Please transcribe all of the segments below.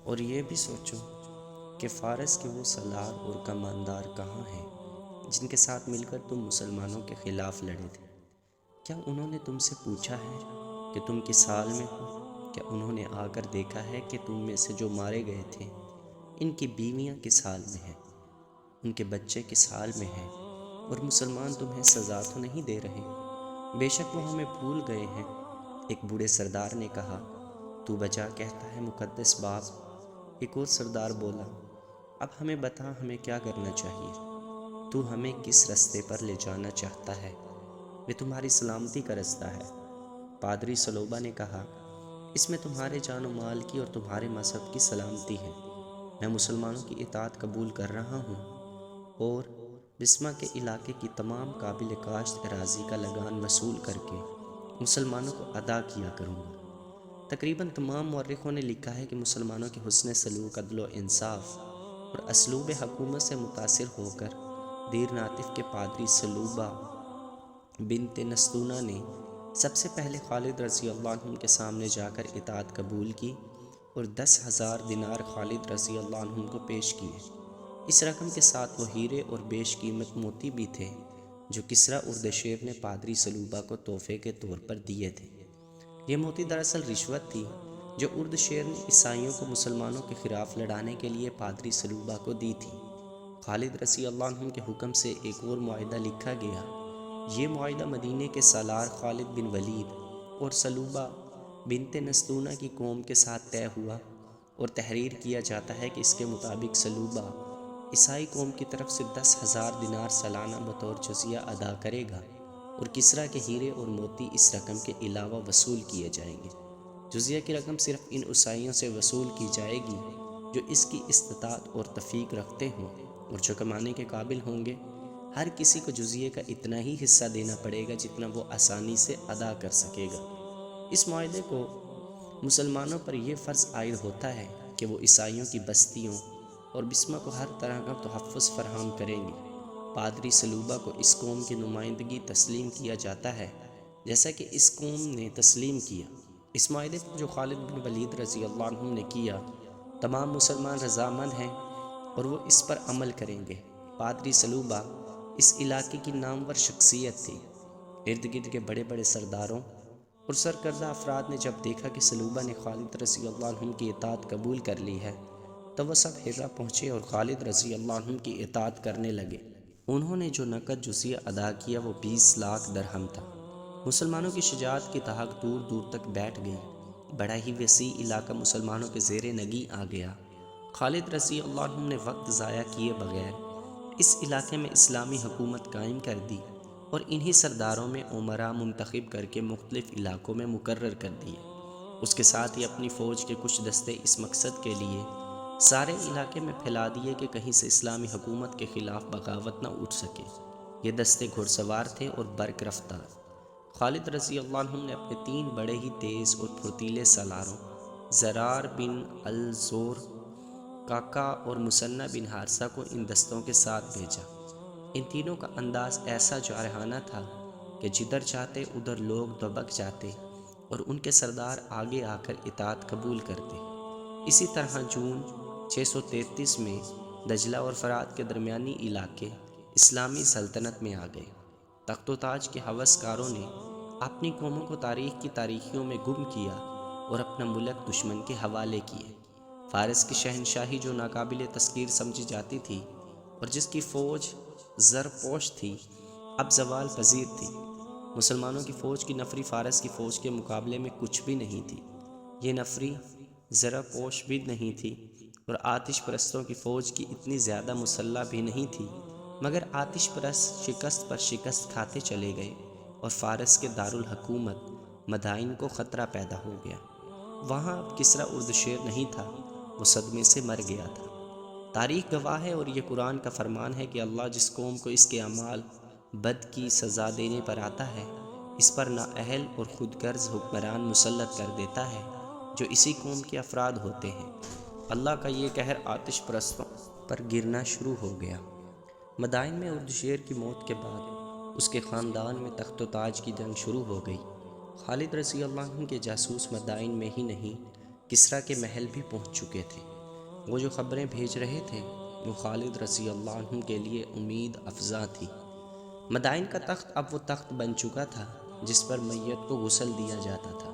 اور یہ بھی سوچو کہ فارس کے وہ سالار اور کماندار کہاں ہیں جن کے ساتھ مل کر تم مسلمانوں کے خلاف لڑے تھے؟ کیا انہوں نے تم سے پوچھا ہے کہ تم کس حال میں ہو؟ کیا انہوں نے آ کر دیکھا ہے کہ تم میں سے جو مارے گئے تھے ان کی بیویاں کس حال میں ہیں، ان کے بچے کس حال میں ہیں؟ اور مسلمان تمہیں سزا تو نہیں دے رہے؟ بے شک وہ ہمیں بھول گئے ہیں۔ ایک بوڑھے سردار نے کہا، تو بچا کہتا ہے مقدس باپ۔ ایک اور سردار بولا، اب ہمیں بتا ہمیں کیا کرنا چاہیے؟ تو ہمیں کس رستے پر لے جانا چاہتا ہے؟ یہ تمہاری سلامتی کا رستہ ہے۔ پادری سلوبا نے کہا، اس میں تمہارے جان و مال کی اور تمہارے مذہب کی سلامتی ہے۔ میں مسلمانوں کی اطاعت قبول کر رہا ہوں اور بسمہ کے علاقے کی تمام قابل کاشت اراضی کا لگان وصول کر کے مسلمانوں کو ادا کیا کروں گا۔ تقریباً تمام مورخوں نے لکھا ہے کہ مسلمانوں کے حسن سلوک، عدل و انصاف اور اسلوب حکومت سے متاثر ہو کر دیر ناتف کے پادری سلوبا بنت نستونہ نے سب سے پہلے خالد رضی اللہ عنہ کے سامنے جا کر اطاعت قبول کی اور 10,000 دینار خالد رضی اللہ عنہ کو پیش کیے۔ اس رقم کے ساتھ وہ ہیرے اور بیش قیمت موتی بھی تھے جو کسریٰ اردشیر نے پادری سلوبا کو تحفے کے طور پر دیے تھے۔ یہ موتی دراصل رشوت تھی جو اردشیر نے عیسائیوں کو مسلمانوں کے خلاف لڑانے کے لیے پادری سلوبا کو دی تھی۔ خالد رضی اللہ عنہ کے حکم سے ایک اور معاہدہ لکھا گیا۔ یہ معاہدہ مدینے کے سالار خالد بن ولید اور سلوبا بنت نستونہ کی قوم کے ساتھ طے ہوا اور تحریر کیا جاتا ہے کہ اس کے مطابق سلوبا عیسائی قوم کی طرف سے 10,000 دینار سالانہ بطور جزیہ ادا کرے گا اور کسریٰ کے ہیرے اور موتی اس رقم کے علاوہ وصول کیے جائیں گے۔ جزیہ کی رقم صرف ان عیسائیوں سے وصول کی جائے گی جو اس کی استطاعت اور توفیق رکھتے ہوں اور جو کمانے کے قابل ہوں گے۔ ہر کسی کو جزیے کا اتنا ہی حصہ دینا پڑے گا جتنا وہ آسانی سے ادا کر سکے گا۔ اس معاہدے کو مسلمانوں پر یہ فرض عائد ہوتا ہے کہ وہ عیسائیوں کی بستیوں اور بسمہ کو ہر طرح کا تحفظ فراہم کریں گے۔ پادری سلوبا کو اس قوم کی نمائندگی تسلیم کیا جاتا ہے جیسا کہ اس قوم نے تسلیم کیا۔ اس معاہدے پر جو خالد بن ولید رضی اللہ عنہ نے کیا، تمام مسلمان رضامند ہیں اور وہ اس پر عمل کریں گے۔ پادری سلوبا اس علاقے کی نامور شخصیت تھی۔ ارد گرد کے بڑے بڑے سرداروں اور سرکردہ افراد نے جب دیکھا کہ سلوبا نے خالد رضی اللہ عنہ کی اطاعت قبول کر لی ہے تو وہ سب ہرا پہنچے اور خالد رضی اللہ عنہ کی اطاعت کرنے لگے۔ انہوں نے جو نقد جزیہ ادا کیا وہ 20 لاکھ درہم تھا۔ مسلمانوں کی شجاعت کی دھاک دور دور تک بیٹھ گئی۔ بڑا ہی وسیع علاقہ مسلمانوں کے زیر نگیں آ گیا۔ خالد رضی اللہ عنہ نے وقت ضائع کیے بغیر اس علاقے میں اسلامی حکومت قائم کر دی اور انہی سرداروں میں امراء منتخب کر کے مختلف علاقوں میں مقرر کر دیے۔ اس کے ساتھ ہی اپنی فوج کے کچھ دستے اس مقصد کے لیے سارے علاقے میں پھیلا دیے کہ کہیں سے اسلامی حکومت کے خلاف بغاوت نہ اٹھ سکے۔ یہ دستے گھڑ سوار تھے اور برق رفتار۔ خالد رضی اللہ عنہ نے اپنے 3 بڑے ہی تیز اور پھرتیلے سالاروں زرار بن الزور، کاکا اور مثنہ بن حارثہ کو ان دستوں کے ساتھ بھیجا۔ ان تینوں کا انداز ایسا جارحانہ تھا کہ جدھر چاہتے ادھر لوگ دبک جاتے اور ان کے سردار آگے آ کر اطاعت قبول کرتے۔ اسی طرح جون 633 میں دجلہ اور فرات کے درمیانی علاقے اسلامی سلطنت میں آ گئے۔ تخت و تاج کے ہوس کاروں نے اپنی قوموں کو تاریخ کی تاریکیوں میں گم کیا اور اپنا ملک دشمن کے حوالے کیے۔ فارس کی شہنشاہی جو ناقابل تسخیر سمجھی جاتی تھی اور جس کی فوج زرپوش تھی، اب زوال پذیر تھی۔ مسلمانوں کی فوج کی نفری فارس کی فوج کے مقابلے میں کچھ بھی نہیں تھی۔ یہ نفری زرپوش بھی نہیں تھی اور آتش پرستوں کی فوج کی اتنی زیادہ مسلح بھی نہیں تھی، مگر آتش پرست شکست پر شکست کھاتے چلے گئے اور فارس کے دارالحکومت مدائن کو خطرہ پیدا ہو گیا۔ وہاں اب کسریٰ اردشیر نہیں تھا، وہ صدمے سے مر گیا تھا۔ تاریخ گواہ ہے اور یہ قرآن کا فرمان ہے کہ اللہ جس قوم کو اس کے اعمال بد کی سزا دینے پر آتا ہے، اس پر نااہل اور خود غرض حکمران مسلط کر دیتا ہے جو اسی قوم کے افراد ہوتے ہیں۔ اللہ کا یہ قہر آتش پرستوں پر گرنا شروع ہو گیا۔ مدائن میں اردشیر کی موت کے بعد اس کے خاندان میں تخت و تاج کی جنگ شروع ہو گئی۔ خالد رضی اللہ عنہ کے جاسوس مدائن میں ہی نہیں، کسریٰ کے محل بھی پہنچ چکے تھے۔ وہ جو خبریں بھیج رہے تھے وہ خالد رضی اللہ عنہ کے لیے امید افزا تھی۔ مدائن کا تخت اب وہ تخت بن چکا تھا جس پر میت کو غسل دیا جاتا تھا۔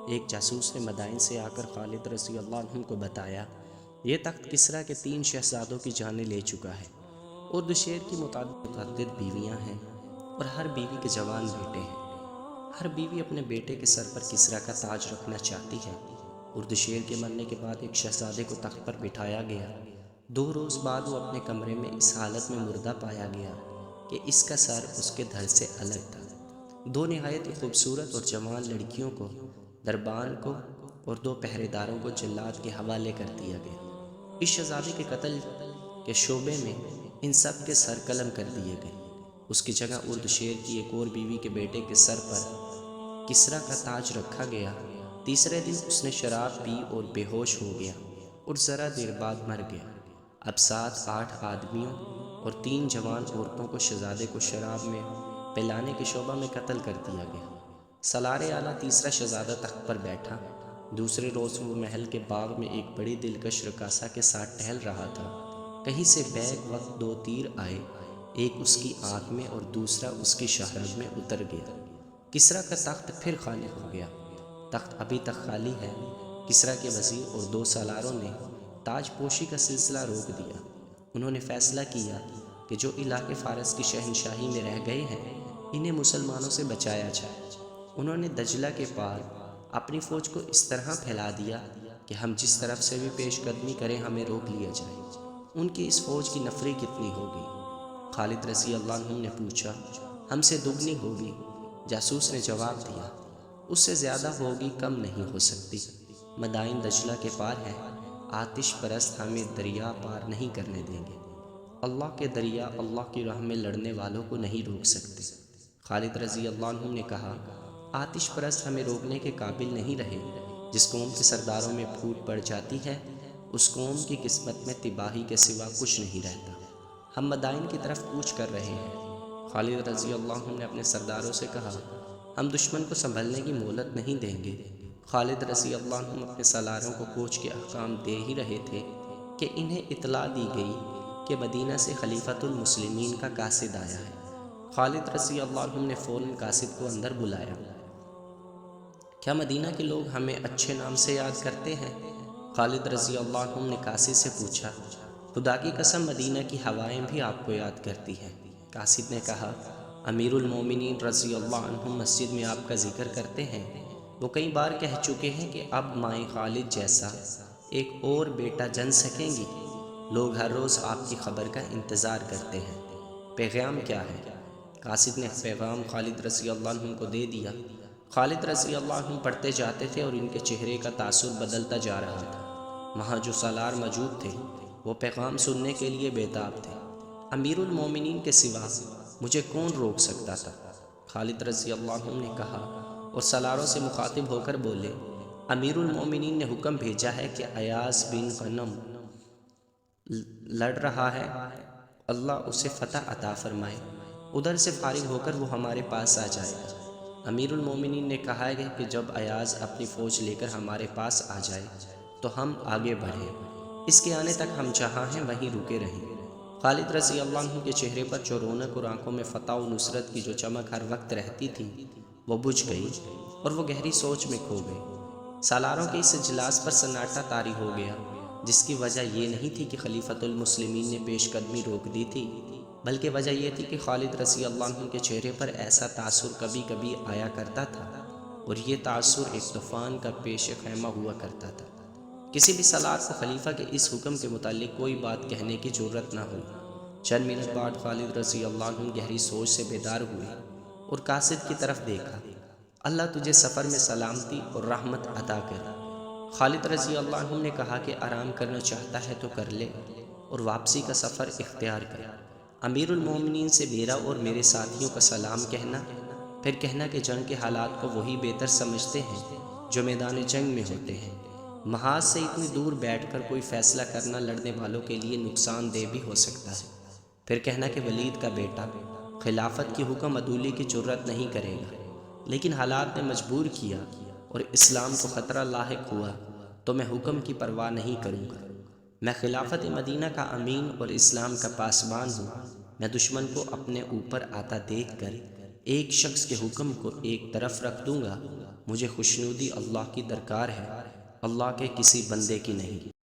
ایک جاسوس نے مدائن سے آ کر خالد رضی اللہ عنہ کو بتایا، یہ تخت کسریٰ کے 3 شہزادوں کی جانیں لے چکا ہے۔ اردشیر کی متعدد بیویاں ہیں اور ہر بیوی کے جوان بیٹے ہیں۔ ہر بیوی اپنے بیٹے کے سر پر کسریٰ کا تاج رکھنا چاہتی ہے۔ اردشیر کے مرنے کے بعد ایک شہزادے کو تخت پر بٹھایا گیا۔ 2 روز بعد وہ اپنے کمرے میں اس حالت میں مردہ پایا گیا کہ اس کا سر اس کے دھڑ سے الگ تھا۔ 2 نہایت ہی خوبصورت اور جوان لڑکیوں کو، دربان کو اور 2 پہرے داروں کو جلاد کے حوالے کر دیا گیا۔ اس شہزادے کے قتل کے شبہے میں ان سب کے سر قلم کر دیے گئے۔ اس کی جگہ اردشیر کی ایک اور بیوی کے بیٹے کے سر پر کسریٰ کا تاج رکھا گیا۔ تیسرے دن اس نے شراب پی اور بے ہوش ہو گیا اور ذرا دیر بعد مر گیا۔ اب 7-8 آدمیوں اور 3 جوان عورتوں کو شہزادے کو شراب میں پلانے کے شبہ میں قتل کر دیا گیا۔ سالار اعلیٰ تیسرا شہزادہ تخت پر بیٹھا۔ دوسرے روز وہ محل کے باغ میں ایک بڑی دلکش رقاصہ کے ساتھ ٹہل رہا تھا۔ کہیں سے بیک وقت 2 تیر آئے، ایک اس کی آنکھ میں اور دوسرا اس کی شہرگ میں اتر گیا۔ کسریٰ کا تخت پھر خالی ہو گیا۔ تخت ابھی تک خالی ہے۔ کسریٰ کے وزیر اور 2 سالاروں نے تاج پوشی کا سلسلہ روک دیا۔ انہوں نے فیصلہ کیا کہ جو علاقے فارس کی شہنشاہی میں رہ گئے ہیں انہیں مسلمانوں سے بچایا جائے۔ انہوں نے دجلہ کے پار اپنی فوج کو اس طرح پھیلا دیا کہ ہم جس طرف سے بھی پیش قدمی کریں ہمیں روک لیا جائے۔ ان کی اس فوج کی نفری کتنی ہوگی؟ خالد رضی اللہ عنہ نے پوچھا۔ ہم سے دگنی ہوگی، جاسوس نے جواب دیا۔ اس سے زیادہ ہوگی، کم نہیں ہو سکتی۔ مدائن دجلہ کے پار ہے، آتش پرست ہمیں دریا پار نہیں کرنے دیں گے۔ اللہ کے دریا اللہ کی راہ میں لڑنے والوں کو نہیں روک سکتے۔ خالد رضی اللہ عنہ نے کہا، آتش پرست ہمیں روکنے کے قابل نہیں رہے۔ جس قوم کے سرداروں میں پھوٹ پڑ جاتی ہے اس قوم کی قسمت میں تباہی کے سوا کچھ نہیں رہتا۔ ہم مدائن کی طرف کوچ کر رہے ہیں۔ خالد رضی اللہ عنہ نے اپنے سرداروں سے کہا، ہم دشمن کو سنبھلنے کی مہلت نہیں دیں گے۔ خالد رضی اللہ عنہ اپنے سالاروں کو کوچ کے احکام دے ہی رہے تھے کہ انہیں اطلاع دی گئی کہ مدینہ سے خلیفۃ المسلمین کا قاصد آیا ہے۔ خالد رضی اللہ عنہ نے فوراً قاصد کو اندر بلایا۔ کیا مدینہ کے لوگ ہمیں اچھے نام سے یاد کرتے ہیں؟ خالد رضی اللہ عنہ نے قاصد سے پوچھا۔ خدا کی قسم مدینہ کی ہوائیں بھی آپ کو یاد کرتی ہیں۔ قاصد نے کہا، امیر المومنین رضی اللہ عنہ مسجد میں آپ کا ذکر کرتے ہیں۔ وہ کئی بار کہہ چکے ہیں کہ اب مائیں خالد جیسا ایک اور بیٹا جن سکیں گی۔ لوگ ہر روز آپ کی خبر کا انتظار کرتے ہیں۔ پیغام کیا ہے؟ قاصد نے پیغام خالد رضی اللہ عنہ کو دے دیا۔ خالد رضی اللہ عنہ پڑھتے جاتے تھے اور ان کے چہرے کا تاثر بدلتا جا رہا تھا۔ وہاں جو سالار موجود تھے وہ پیغام سننے کے لیے بیتاب تھے۔ امیر المومنین کے سوا مجھے کون روک سکتا تھا؟ خالد رضی اللہ عنہ نے کہا اور سالاروں سے مخاطب ہو کر بولے، امیر المومنین نے حکم بھیجا ہے کہ ایاز بن غنم لڑ رہا ہے، اللہ اسے فتح عطا فرمائے۔ ادھر سے فارغ ہو کر وہ ہمارے پاس آ جائے گا۔ امیر المومنین نے کہا ہے کہ جب ایاز اپنی فوج لے کر ہمارے پاس آ جائے تو ہم آگے بڑھیں، اس کے آنے تک ہم جہاں ہیں وہیں رکے رہیں۔ خالد رضی اللہ عنہ کے چہرے پر جو رونق اور آنکھوں میں فتح و نصرت کی جو چمک ہر وقت رہتی تھی وہ بجھ گئی اور وہ گہری سوچ میں کھو گئے۔ سالاروں کے اس اجلاس پر سناٹا طاری ہو گیا، جس کی وجہ یہ نہیں تھی کہ خلیفۃ المسلمین نے پیش قدمی روک دی تھی، بلکہ وجہ یہ تھی کہ خالد رضی اللہ عنہ کے چہرے پر ایسا تاثر کبھی کبھی آیا کرتا تھا اور یہ تاثر ایک طوفان کا پیش خیمہ ہوا کرتا تھا۔ کسی بھی سالار کو خلیفہ کے اس حکم کے متعلق کوئی بات کہنے کی جرأت نہ ہوئی۔ چند منٹ بعد خالد رضی اللہ عنہ گہری سوچ سے بیدار ہوئے اور قاصد کی طرف دیکھا۔ اللہ تجھے سفر میں سلامتی اور رحمت عطا کرے۔ خالد رضی اللہ عنہ نے کہا کہ آرام کرنا چاہتا ہے تو کر لے اور واپسی کا سفر اختیار کر۔ امیر المومنین سے میرا اور میرے ساتھیوں کا سلام کہنا، پھر کہنا کہ جنگ کے حالات کو وہی بہتر سمجھتے ہیں جو میدان جنگ میں ہوتے ہیں۔ محاذ سے اتنی دور بیٹھ کر کوئی فیصلہ کرنا لڑنے والوں کے لیے نقصان دہ بھی ہو سکتا ہے۔ پھر کہنا کہ ولید کا بیٹا خلافت کی حکم عدولی کی جرأت نہیں کرے گا، لیکن حالات نے مجبور کیا اور اسلام کو خطرہ لاحق ہوا تو میں حکم کی پرواہ نہیں کروں گا۔ میں خلافت مدینہ کا امین اور اسلام کا پاسبان ہوں۔ میں دشمن کو اپنے اوپر آتا دیکھ کر ایک شخص کے حکم کو ایک طرف رکھ دوں گا۔ مجھے خوشنودی اللہ کی درکار ہے، اللہ کے کسی بندے کی نہیں۔